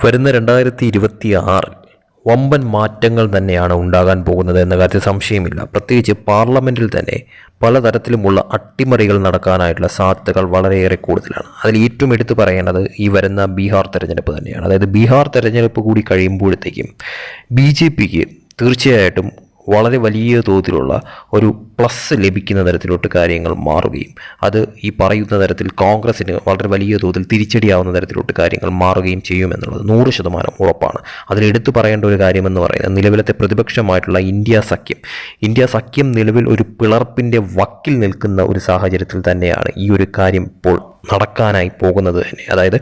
വരുന്ന 2026 വമ്പൻ മാറ്റങ്ങൾ തന്നെയാണ് ഉണ്ടാകാൻ പോകുന്നത് എന്ന കാര്യത്തിൽ സംശയമില്ല. പ്രത്യേകിച്ച് പാർലമെൻറ്റിൽ തന്നെ പലതരത്തിലുമുള്ള അട്ടിമറികൾ നടക്കാനായിട്ടുള്ള സാധ്യതകൾ വളരെയേറെ കൂടുതലാണ്. അതിൽ ഏറ്റവും എടുത്തു പറയേണ്ടത് ഈ വരുന്ന ബീഹാർ തെരഞ്ഞെടുപ്പ് തന്നെയാണ്. അതായത് ബീഹാർ തെരഞ്ഞെടുപ്പ് കൂടി കഴിയുമ്പോഴത്തേക്കും BJP തീർച്ചയായിട്ടും വളരെ വലിയ തോതിലുള്ള ഒരു പ്ലസ് ലഭിക്കുന്ന തരത്തിലോട്ട് കാര്യങ്ങൾ മാറുകയും അത് ഈ പറയുന്ന തരത്തിൽ കോൺഗ്രസിന് വളരെ വലിയ തോതിൽ തിരിച്ചടിയാവുന്ന തരത്തിലോട്ട് കാര്യങ്ങൾ മാറുകയും ചെയ്യുമെന്നുള്ളത് 100% ഉറപ്പാണ്. അതിലെടുത്തു പറയേണ്ട ഒരു കാര്യമെന്ന് പറയുന്നത് നിലവിലത്തെ പ്രതിപക്ഷമായിട്ടുള്ള ഇന്ത്യ സഖ്യം നിലവിൽ ഒരു പിളർപ്പിൻ്റെ വക്കിൽ നിൽക്കുന്ന ഒരു സാഹചര്യത്തിൽ തന്നെയാണ് ഈ ഒരു കാര്യം ഇപ്പോൾ നടക്കാനായി പോകുന്നത് തന്നെ. അതായത്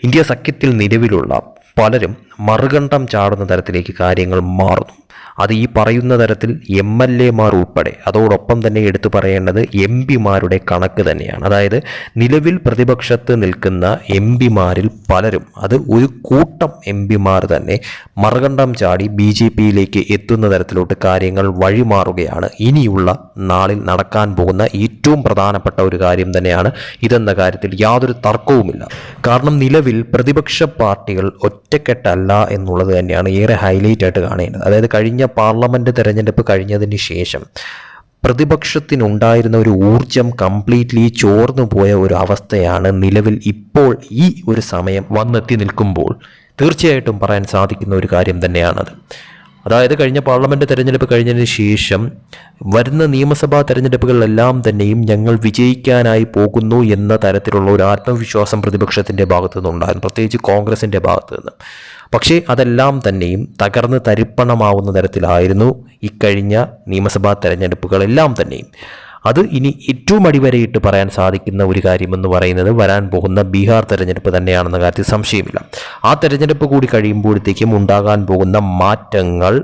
ഇന്ത്യ സഖ്യത്തിൽ നിലവിലുള്ള പലരും മറുകണ്ഠം ചാടുന്ന തരത്തിലേക്ക് കാര്യങ്ങൾ മാറുന്നു. അത് ഈ പറയുന്ന തരത്തിൽ MLA-മാർ ഉൾപ്പെടെ, അതോടൊപ്പം തന്നെ എടുത്തു പറയേണ്ടത് MP-മാരുടെ കണക്ക് തന്നെയാണ്. അതായത് നിലവിൽ പ്രതിപക്ഷത്ത് നിൽക്കുന്ന MP-മാരിൽ പലരും, അത് ഒരു കൂട്ടം MP-മാർ തന്നെ മറുകണ്ഠം ചാടി BJP-യിലേക്ക് എത്തുന്ന തരത്തിലോട്ട് കാര്യങ്ങൾ വഴിമാറുകയാണ്. ഇനിയുള്ള നാളിൽ നടക്കാൻ പോകുന്ന ഏറ്റവും പ്രധാനപ്പെട്ട ഒരു കാര്യം തന്നെയാണ് ഇതെന്ന കാര്യത്തിൽ യാതൊരു തർക്കവുമില്ല. കാരണം നിലവിൽ പ്രതിപക്ഷ പാർട്ടികൾ ഒറ്റക്കെട്ടല്ല എന്നുള്ളത് തന്നെയാണ് ഏറെ ഹൈലൈറ്റ് ആയിട്ട് കാണേണ്ടത്. അതായത് കഴിഞ്ഞ പാർലമെൻറ്റ് തെരഞ്ഞെടുപ്പ് കഴിഞ്ഞതിന് ശേഷം പ്രതിപക്ഷത്തിനുണ്ടായിരുന്ന ഒരു ഊർജം കംപ്ലീറ്റ്ലി ചോർന്നു പോയ ഒരു അവസ്ഥയാണ് നിലവിൽ ഇപ്പോൾ ഈ ഒരു സമയം വന്നെത്തി നിൽക്കുമ്പോൾ തീർച്ചയായിട്ടും പറയാൻ സാധിക്കുന്ന ഒരു കാര്യം തന്നെയാണത്. അതായത് കഴിഞ്ഞ പാർലമെൻറ്റ് തെരഞ്ഞെടുപ്പ് കഴിഞ്ഞതിന് ശേഷം വരുന്ന നിയമസഭാ തെരഞ്ഞെടുപ്പുകളിലെല്ലാം തന്നെയും ഞങ്ങൾ വിജയിക്കാനായി പോകുന്നു എന്ന തരത്തിലുള്ള ഒരു ആത്മവിശ്വാസം പ്രതിപക്ഷത്തിൻ്റെ ഭാഗത്തു നിന്നുണ്ടായിരുന്നു, പ്രത്യേകിച്ച് കോൺഗ്രസിൻ്റെ ഭാഗത്തു നിന്ന്. പക്ഷേ അതെല്ലാം തന്നെയും തകർന്ന് തരിപ്പണമാവുന്ന തരത്തിലായിരുന്നു ഇക്കഴിഞ്ഞ നിയമസഭാ തെരഞ്ഞെടുപ്പുകളെല്ലാം തന്നെയും. അത് ഇനി ഏറ്റവും അടിവരയിട്ട് പറയാൻ സാധിക്കുന്ന ഒരു കാര്യമെന്ന് പറയുന്നത് വരാൻ പോകുന്ന ബീഹാർ തെരഞ്ഞെടുപ്പ് തന്നെയാണെന്ന കാര്യത്തിൽ സംശയമില്ല. ആ തെരഞ്ഞെടുപ്പ് കൂടി കഴിയുമ്പോഴത്തേക്കും ഉണ്ടാകാൻ പോകുന്ന മാറ്റങ്ങൾ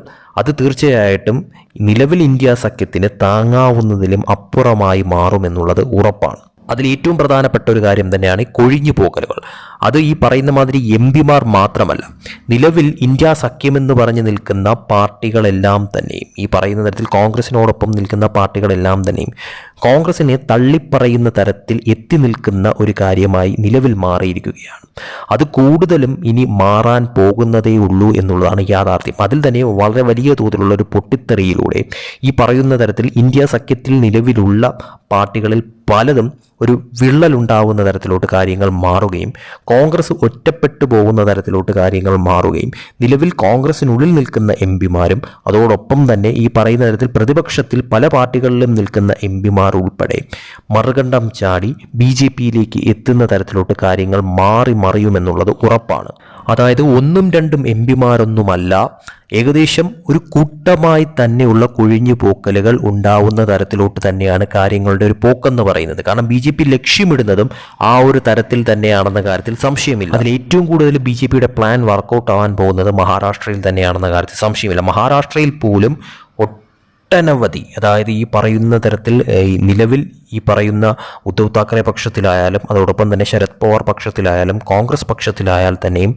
അത് തീർച്ചയായിട്ടും നിലവിൽ ഇന്ത്യ സഖ്യത്തിന് താങ്ങാവുന്നതിലും അപ്പുറമായി മാറുമെന്നുള്ളത് ഉറപ്പാണ്. അതിൽ ഏറ്റവും പ്രധാനപ്പെട്ട ഒരു കാര്യം തന്നെയാണ് കൊഴിഞ്ഞു പോകലുകൾ. അത് ഈ പറയുന്ന മാതിരി MP-മാർ മാത്രമല്ല, നിലവിൽ ഇന്ത്യ സഖ്യമെന്ന് പറഞ്ഞ് നിൽക്കുന്ന പാർട്ടികളെല്ലാം തന്നെയും, ഈ പറയുന്ന തരത്തിൽ കോൺഗ്രസിനോടൊപ്പം നിൽക്കുന്ന പാർട്ടികളെല്ലാം തന്നെയും കോൺഗ്രസിനെ തള്ളിപ്പറയുന്ന തരത്തിൽ എത്തി നിൽക്കുന്ന ഒരു കാര്യമായി നിലവിൽ മാറിയിരിക്കുകയാണ്. അത് കൂടുതലും ഇനി മാറാൻ പോകുന്നതേ ഉള്ളൂ എന്നുള്ളതാണ് യാഥാർത്ഥ്യം. അതിൽ തന്നെ വളരെ വലിയ തോതിലുള്ള ഒരു പൊട്ടിത്തെറിയിലൂടെ ഈ പറയുന്ന തരത്തിൽ ഇന്ത്യ സഖ്യത്തിൽ നിലവിലുള്ള പാർട്ടികളിൽ പലതും ഒരു വിള്ളലുണ്ടാവുന്ന തരത്തിലോട്ട് കാര്യങ്ങൾ മാറുകയും കോൺഗ്രസ് ഒറ്റപ്പെട്ടു പോകുന്ന തരത്തിലോട്ട് കാര്യങ്ങൾ മാറുകയും നിലവിൽ കോൺഗ്രസിനുള്ളിൽ നിൽക്കുന്ന MP-മാരും അതോടൊപ്പം തന്നെ ഈ പറയുന്ന തരത്തിൽ പ്രതിപക്ഷത്തിൽ പല പാർട്ടികളിലും നിൽക്കുന്ന MP-മാർ ഉൾപ്പെടെ മറുകണ്ഠം ചാടി BJP-യിലേക്ക് എത്തുന്ന തരത്തിലോട്ട് കാര്യങ്ങൾ മറിയുമെന്നുള്ളത് ഉറപ്പാണ്. അതായത് ഒന്നും രണ്ടും MP-മാരൊന്നുമല്ല, ഏകദേശം ഒരു കൂട്ടമായി തന്നെയുള്ള കൊഴിഞ്ഞു പോക്കലുകൾ ഉണ്ടാവുന്ന തരത്തിലോട്ട് തന്നെയാണ് കാര്യങ്ങളുടെ ഒരു പോക്കെന്ന് പറയുന്നത്. കാരണം BJP ലക്ഷ്യമിടുന്നതും ആ ഒരു തരത്തിൽ തന്നെയാണെന്ന കാര്യത്തിൽ സംശയമില്ല. അതിൽ ഏറ്റവും കൂടുതൽ BJP-യുടെ പ്ലാൻ വർക്കൗട്ട് ആവാൻ പോകുന്നത് മഹാരാഷ്ട്രയിൽ തന്നെയാണെന്ന കാര്യത്തിൽ സംശയമില്ല. മഹാരാഷ്ട്രയിൽ പോലും ഒട്ടനവധി, അതായത് ഈ പറയുന്ന തരത്തിൽ നിലവിൽ ഈ പറയുന്ന ഉദ്ധവ് താക്കറെ പക്ഷത്തിലായാലും അതോടൊപ്പം തന്നെ ശരത് പവാർ പക്ഷത്തിലായാലും കോൺഗ്രസ് പക്ഷത്തിലായാൽ തന്നെയും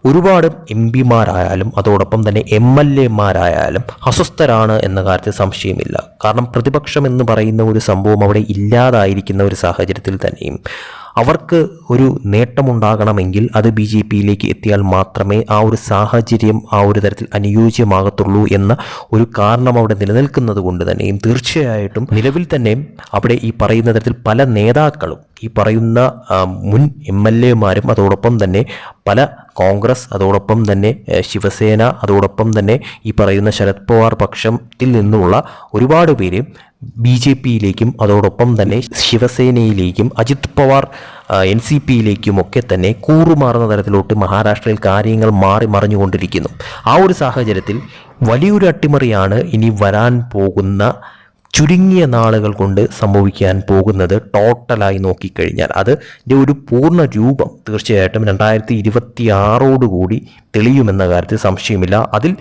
ഒരുപാട് MP-മാരായാലും അതോടൊപ്പം തന്നെ MLA-മാരായാലും അസ്വസ്ഥരാണ് എന്ന കാര്യത്തിൽ സംശയമില്ല. കാരണം പ്രതിപക്ഷം എന്ന് പറയുന്ന ഒരു സംഭവം അവിടെ ഇല്ലാതായിരിക്കുന്ന ഒരു സാഹചര്യത്തിൽ തന്നെയും അവർക്ക് ഒരു നേട്ടമുണ്ടാകണമെങ്കിൽ അത് BJP-യിലേക്ക് എത്തിയാൽ മാത്രമേ ആ ഒരു സാഹചര്യം ആ ഒരു തരത്തിൽ അനുയോജ്യമാകത്തുള്ളൂ എന്ന ഒരു കാരണം അവിടെ നിലനിൽക്കുന്നത് കൊണ്ട് തന്നെയും തീർച്ചയായിട്ടും നിലവിൽ തന്നെ അവിടെ ഈ പറയുന്ന തരത്തിൽ പല നേതാക്കളും ഈ പറയുന്ന മുൻ MLA-മാരും അതോടൊപ്പം തന്നെ പല കോൺഗ്രസ് അതോടൊപ്പം തന്നെ ശിവസേന അതോടൊപ്പം തന്നെ ഈ പറയുന്ന ശരത് പവാർ പക്ഷത്തിൽ നിന്നുള്ള ഒരുപാട് പേര് BJP-യിലേക്കും അതോടൊപ്പം തന്നെ ശിവസേനയിലേക്കും അജിത് പവാർ NCP-യിലേക്കും ഒക്കെ തന്നെ കൂറുമാറുന്ന തരത്തിലോട്ട് മഹാരാഷ്ട്രയിൽ കാര്യങ്ങൾ മറിഞ്ഞുകൊണ്ടിരിക്കുന്നു. ആ ഒരു സാഹചര്യത്തിൽ വലിയൊരു അട്ടിമറിയാണ് ഇനി വരാൻ പോകുന്ന ചുരുങ്ങിയ നാളുകൾ കൊണ്ട് സംഭവിക്കാൻ പോകുന്നത്. ടോട്ടലായി നോക്കിക്കഴിഞ്ഞാൽ അതിൻ്റെ ഒരു പൂർണ്ണ രൂപം തീർച്ചയായിട്ടും 2026 തെളിയുമെന്ന കാര്യത്തിൽ സംശയമില്ല. അതിൽ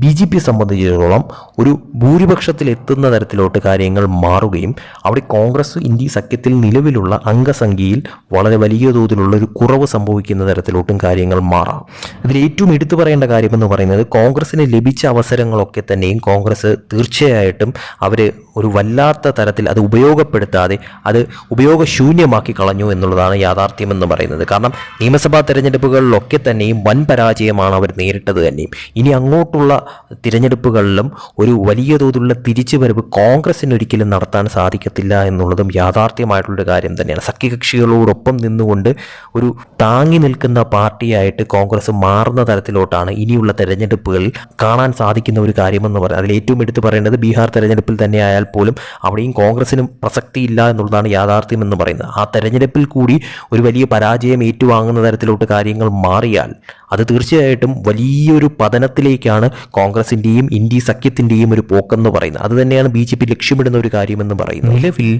BJP സംബന്ധിച്ചിടത്തോളം ഒരു ഭൂരിപക്ഷത്തിൽ എത്തുന്ന തരത്തിലോട്ട് കാര്യങ്ങൾ മാറുകയും അവിടെ കോൺഗ്രസ് ഇന്ത്യ സഖ്യത്തിൽ നിലവിലുള്ള അംഗസംഖ്യയിൽ വളരെ വലിയ തോതിലുള്ള ഒരു കുറവ് സംഭവിക്കുന്ന തരത്തിലോട്ടും കാര്യങ്ങൾ മാറാം. ഇതിൽ ഏറ്റവും എടുത്തു പറയേണ്ട കാര്യമെന്ന് പറയുന്നത് കോൺഗ്രസിന് ലഭിച്ച അവസരങ്ങളൊക്കെ തന്നെയും കോൺഗ്രസ് തീർച്ചയായിട്ടും അവർ ഒരു വല്ലാത്ത തരത്തിൽ അത് ഉപയോഗപ്പെടുത്താതെ അത് ഉപയോഗശൂന്യമാക്കി കളഞ്ഞു എന്നുള്ളതാണ് യാഥാർത്ഥ്യമെന്ന് പറയുന്നത്. കാരണം നിയമസഭാ തെരഞ്ഞെടുപ്പുകളിലൊക്കെ തന്നെയും വൻ പരാജയമാണ് അവർ നേരിട്ടത് തന്നെയും. ഇനി അങ്ങോട്ടുള്ള തിരഞ്ഞെടുപ്പുകളിലും ഒരു വലിയ തോതിലുള്ള തിരിച്ചുവരവ് കോൺഗ്രസിന് ഒരിക്കലും നടത്താൻ സാധിക്കത്തില്ല എന്നുള്ളതും യാഥാർത്ഥ്യമായിട്ടുള്ളൊരു കാര്യം തന്നെയാണ്. സഖ്യകക്ഷികളോടൊപ്പം നിന്നുകൊണ്ട് ഒരു താങ്ങി നിൽക്കുന്ന പാർട്ടിയായിട്ട് കോൺഗ്രസ് മാറുന്ന തരത്തിലോട്ടാണ് ഇനിയുള്ള തെരഞ്ഞെടുപ്പുകളിൽ കാണാൻ സാധിക്കുന്ന ഒരു കാര്യമെന്ന് പറയുന്നത്. അതിൽ ഏറ്റവും എടുത്തു പറയേണ്ടത് ബീഹാർ തെരഞ്ഞെടുപ്പിൽ തന്നെ ആയാൽ പോലും അവിടെയും കോൺഗ്രസിനും പ്രസക്തിയില്ല എന്നുള്ളതാണ് യാഥാർത്ഥ്യം എന്ന് പറയുന്നത്. ആ തെരഞ്ഞെടുപ്പിൽ കൂടി ഒരു വലിയ പരാജയം ഏറ്റുവാങ്ങുന്ന തരത്തിലോട്ട് കാര്യങ്ങൾ മാറിയാൽ അത് തീർച്ചയായിട്ടും വലിയൊരു പതനത്തിലേക്കാണ് കോൺഗ്രസിൻ്റെയും ഇന്ത്യ സഖ്യത്തിൻ്റെയും ഒരു പോക്കെന്ന് പറയുന്നത്. അത് തന്നെയാണ് BJP ലക്ഷ്യമിടുന്ന ഒരു കാര്യമെന്ന് പറയുന്നത്. നിലവിൽ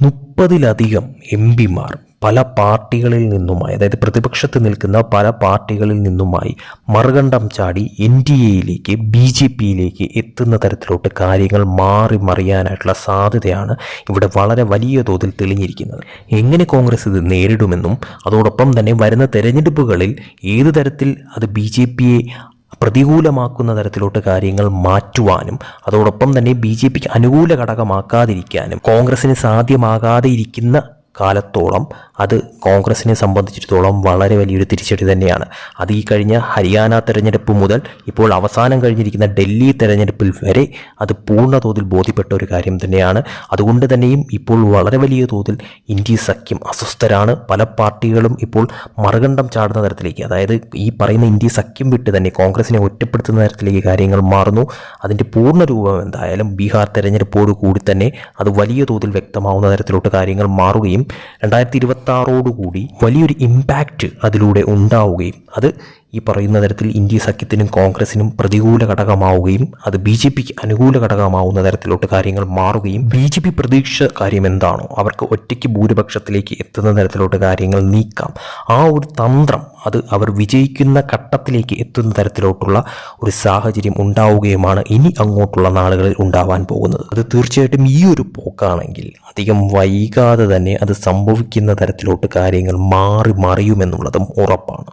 30-ലധികം MP-മാർ പല പാർട്ടികളിൽ നിന്നുമായി, അതായത് പ്രതിപക്ഷത്ത് നിൽക്കുന്ന പല പാർട്ടികളിൽ നിന്നുമായി മറുകണ്ഠം ചാടി NDAയിലേക്ക് BJPയിലേക്ക് എത്തുന്ന തരത്തിലോട്ട് കാര്യങ്ങൾ മറിയാനായിട്ടുള്ള സാധ്യതയാണ് ഇവിടെ വളരെ വലിയ തോതിൽ തെളിഞ്ഞിരിക്കുന്നത്. എങ്ങനെ കോൺഗ്രസ് ഇത് നേരിടുമെന്നും അതോടൊപ്പം തന്നെ വരുന്ന തെരഞ്ഞെടുപ്പുകളിൽ ഏത് തരത്തിൽ അത് BJPയെ പ്രതികൂലമാക്കുന്ന തരത്തിലോട്ട് കാര്യങ്ങൾ മാറ്റുവാനും അതോടൊപ്പം തന്നെ BJPക്ക് അനുകൂല ഘടകമാക്കാതിരിക്കാനും കോൺഗ്രസിന് സാധ്യമാകാതെ ഇരിക്കുന്ന കാലത്തോളം അത് കോൺഗ്രസിനെ സംബന്ധിച്ചിടത്തോളം വളരെ വലിയൊരു തിരിച്ചടി തന്നെയാണ്. അത് ഈ കഴിഞ്ഞ ഹരിയാന തെരഞ്ഞെടുപ്പ് മുതൽ ഇപ്പോൾ അവസാനം കഴിഞ്ഞിരിക്കുന്ന ഡൽഹി തെരഞ്ഞെടുപ്പിൽ വരെ അത് പൂർണ്ണ തോതിൽ ബോധ്യപ്പെട്ട ഒരു കാര്യം തന്നെയാണ്. അതുകൊണ്ട് തന്നെയും ഇപ്പോൾ വളരെ വലിയ തോതിൽ ഇന്ത്യ സഖ്യം അസ്വസ്ഥരാണ്. പല പാർട്ടികളും ഇപ്പോൾ മറുകണ്ഠം ചാടുന്ന തരത്തിലേക്ക്, അതായത് ഈ പറയുന്ന ഇന്ത്യ സഖ്യം വിട്ട് തന്നെ കോൺഗ്രസിനെ ഒറ്റപ്പെടുത്തുന്ന തരത്തിലേക്ക് കാര്യങ്ങൾ മാറുന്നു. അതിൻ്റെ പൂർണ്ണ രൂപം എന്തായാലും ബീഹാർ തെരഞ്ഞെടുപ്പോട് കൂടി തന്നെ അത് വലിയ തോതിൽ വ്യക്തമാവുന്ന തരത്തിലോട്ട് കാര്യങ്ങൾ മാറുകയും 2026 വലിയൊരു ഇമ്പാക്റ്റ് അതിലൂടെ ഉണ്ടാവുകയും അത് ഈ പറയുന്ന തരത്തിൽ ഇന്ത്യ സഖ്യത്തിനും കോൺഗ്രസിനും പ്രതികൂല ഘടകമാവുകയും അത് BJPക്ക് അനുകൂല ഘടകമാവുന്ന തരത്തിലോട്ട് കാര്യങ്ങൾ മാറുകയും BJP പ്രതീക്ഷ കാര്യം എന്താണോ അവർക്ക് ഒറ്റയ്ക്ക് ഭൂരിപക്ഷത്തിലേക്ക് എത്തുന്ന തരത്തിലോട്ട് കാര്യങ്ങൾ നീക്കാം. ആ ഒരു തന്ത്രം അത് അവർ വിജയിക്കുന്ന ഘട്ടത്തിലേക്ക് എത്തുന്ന തരത്തിലോട്ടുള്ള ഒരു സാഹചര്യം ഉണ്ടാവുകയുമാണ് ഇനി അങ്ങോട്ടുള്ള നാളുകളിൽ ഉണ്ടാവാൻ പോകുന്നത്. അത് തീർച്ചയായിട്ടും ഈ ഒരു പോക്കാണെങ്കിൽ അധികം വൈകാതെ തന്നെ അത് സംഭവിക്കുന്ന തരത്തിലോട്ട് കാര്യങ്ങൾ മറിയുമെന്നുള്ളതും ഉറപ്പാണ്.